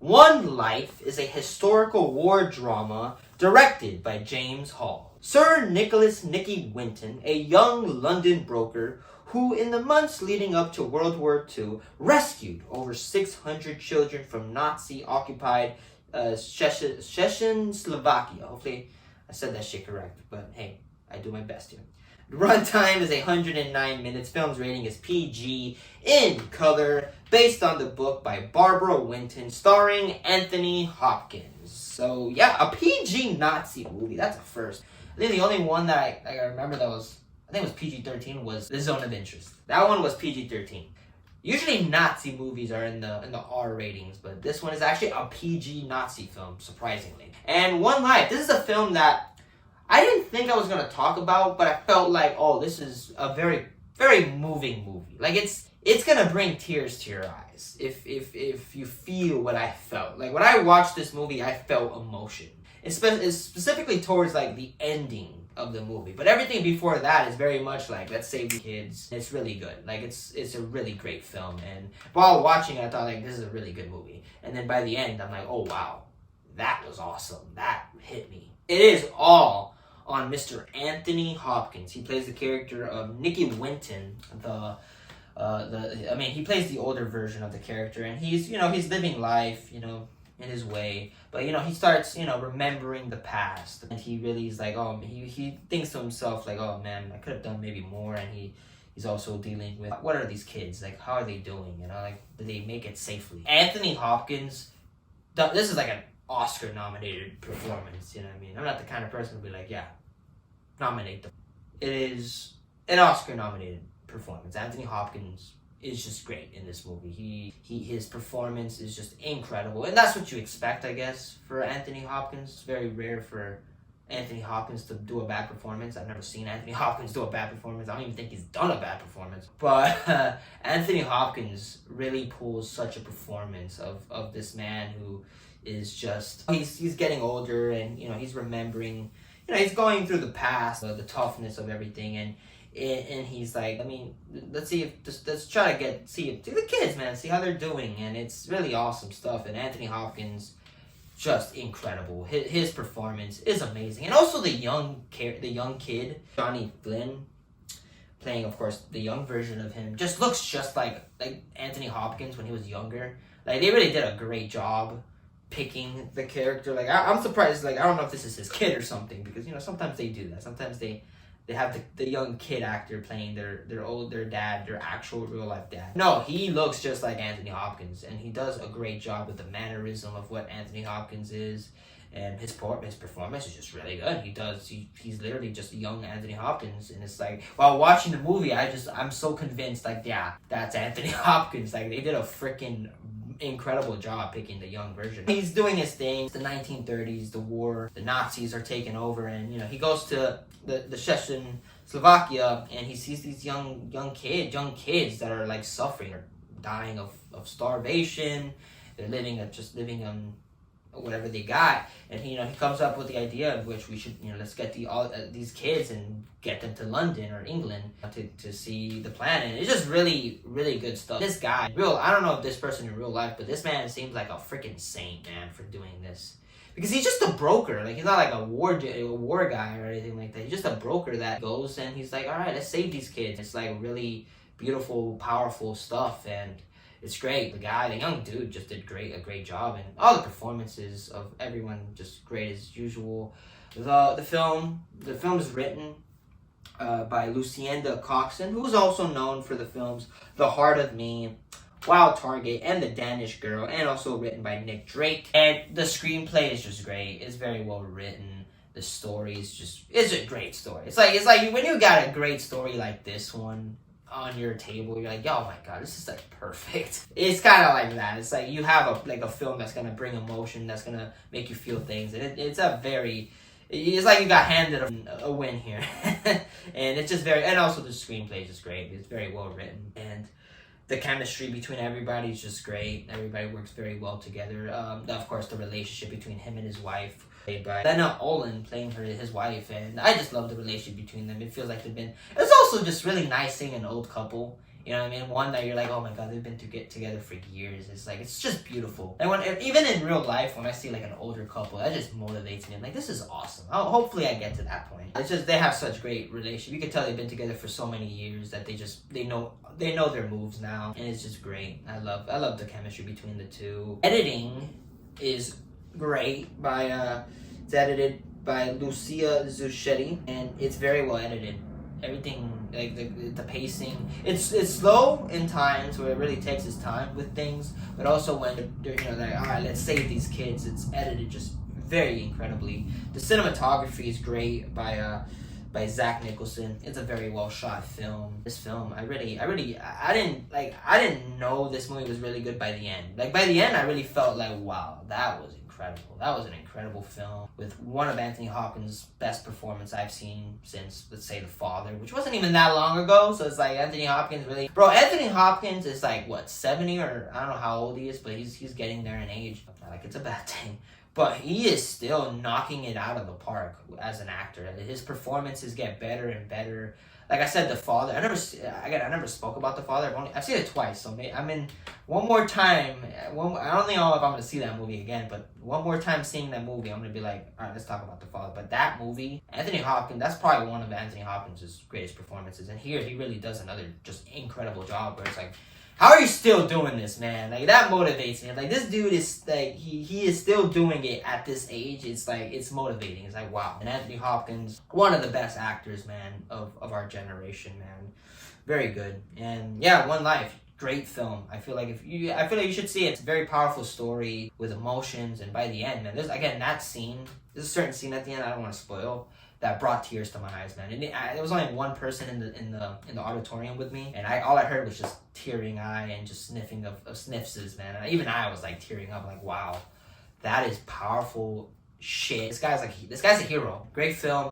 One Life is a historical war drama directed by James Hall. Sir Nicholas Nicky Winton, a young London broker who in the months leading up to World War II rescued over 600 children from Nazi-occupied Czechoslovakia. Hopefully I said that shit correct, but hey, I do my best here. The runtime is 109 minutes. Film's rating is PG in color, based on the book by Barbara Winton, starring Anthony Hopkins. So yeah, a PG Nazi movie. That's a first. I think the only one that I remember that was, I think it was PG-13, was The Zone of Interest. That one was PG-13. Usually Nazi movies are in the R ratings, but this one is actually a PG Nazi film, surprisingly. And One Life. This is a film that I didn't think I was going to talk about, but I felt like, oh, this is a very, very moving movie. Like, it's going to bring tears to your eyes if you feel what I felt. Like, when I watched this movie, I felt emotion. It's specifically towards, like, the ending of the movie. But everything before that is very much like, let's save the kids. It's really good. Like, it's a really great film. And while watching it, I thought, like, this is a really good movie. And then by the end, I'm like, oh, wow. That was awesome. That hit me. It is all on Mr. Anthony Hopkins. He plays the character of Nicky Winton. He plays the older version of the character, and he's living life, in his way. But, he starts, remembering the past. And he really is like, he thinks to himself, like, oh, man, I could have done maybe more. And he's also dealing with, what are these kids? Like, how are they doing? Like, did they make it safely? Anthony Hopkins, this is like an Oscar-nominated performance, you know what I mean? I'm not the kind of person to be like, yeah, nominate them. It is an Oscar-nominated performance. Anthony Hopkins is just great in this movie. His performance is just incredible, and that's what you expect, I guess, for Anthony Hopkins. It's very rare for Anthony Hopkins to do a bad performance. I've never seen Anthony Hopkins do a bad performance. I don't even think he's done a bad performance. But Anthony Hopkins really pulls such a performance of this man who is just, he's getting older, and he's remembering, he's going through the past, the toughness of everything, and he's like, let's try to see the kids, man, see how they're doing, and it's really awesome stuff. And Anthony Hopkins, just incredible. His performance is amazing, and also the young kid, Johnny Flynn, playing, of course, the young version of him, just looks just like Anthony Hopkins when he was younger. Like, they really did a great job picking the character. Like, I'm surprised, like, I don't know if this is his kid or something, because sometimes they do that. Sometimes they have the young kid actor playing their dad, their actual real life dad. No, he looks just like Anthony Hopkins, and he does a great job with the mannerism of what Anthony Hopkins is, and his performance is just really good. He's literally just young Anthony Hopkins, and it's like, while watching the movie, I'm so convinced, like, yeah, that's Anthony Hopkins. Like, they did a freaking incredible job picking the young version. He's doing his thing. It's the 1930s, the war, the Nazis are taking over, and he goes to the Czechoslovakia, and he sees these young kids that are like suffering or dying of starvation. They're living on whatever they got, and he comes up with the idea of which we should let's get these kids and get them to London or England to see the planet. It's just really, really good stuff. This guy, I don't know if this person in real life, but this man seems like a freaking saint, man, for doing this, because he's just a broker. Like, he's not like a war guy or anything like that. He's just a broker that goes and he's like, all right, let's save these kids. It's like really beautiful, powerful stuff, and it's great. The young dude just did a great job, and all the performances of everyone just great as usual. The film is written by Lucinda Coxon, who's also known for the films The Heart of Me, Wild Target, and The Danish Girl, and also written by Nick Drake. And the screenplay is just great. It's very well written. The story it's a great story. It's like when you got a great story like this one on your table, you're like, oh my god, this is like perfect. It's kind of like that. It's like you have a film that's gonna bring emotion, that's gonna make you feel things, and it's like you got handed a win here. And it's just and also the screenplay is just great. It's very well written, and the chemistry between everybody is just great. Everybody works very well together. Of course, the relationship between him and his wife, played by Lena Olin, playing his wife, and I just love the relationship between them. It feels like it's also just really nice seeing an old couple You know what I mean? One that you're like, oh my god, they've been together for years. It's like, it's just beautiful. And even in real life, when I see like an older couple, that just motivates me. I'm like, this is awesome. Hopefully I get to that point. It's just, they have such great relationship. You can tell they've been together for so many years that they know their moves now, and it's just great. I love the chemistry between the two. Editing is great it's edited by Lucia Zuschetti, and it's very well edited. Everything, like the pacing, it's slow in times where it really takes its time with things, but also when they're like, all right, let's save these kids, it's edited just very incredibly. The cinematography is great by Zach Nicholson. It's a very well shot film. This film, I didn't know this movie was really good by the end. Like by the end, I really felt like, wow, that was incredible. That was an incredible film with one of Anthony Hopkins' best performance I've seen since, let's say, The Father, which wasn't even that long ago. So it's like Anthony Hopkins really, bro. Anthony Hopkins is like what, 70, or I don't know how old he is, but he's getting there in age. Not like it's a bad thing. But he is still knocking it out of the park as an actor. His performances get better and better. Like I said, The Father. I never spoke about The Father. I've seen it twice. So one more time. I don't know if I'm gonna see that movie again. But one more time seeing that movie, I'm gonna be like, all right, let's talk about The Father. But that movie, Anthony Hopkins, that's probably one of Anthony Hopkins' greatest performances. And here he really does another just incredible job. Where it's like, how are you still doing this, man? Like, that motivates me. Like, this dude is, like, he is still doing it at this age. It's, like, it's motivating. It's like, wow. And Anthony Hopkins, one of the best actors, man, of our generation, man. Very good. And, yeah, One Life. Great film. I feel like you should see it. It's a very powerful story with emotions. And by the end, man, there's a certain scene at the end I don't want to spoil, that brought tears to my eyes, man. And there was only one person in the auditorium with me, and all I heard was just tearing eye and just sniffing of sniffs, man. And even I was like tearing up, like, wow, that is powerful shit. This guy's a hero. Great film.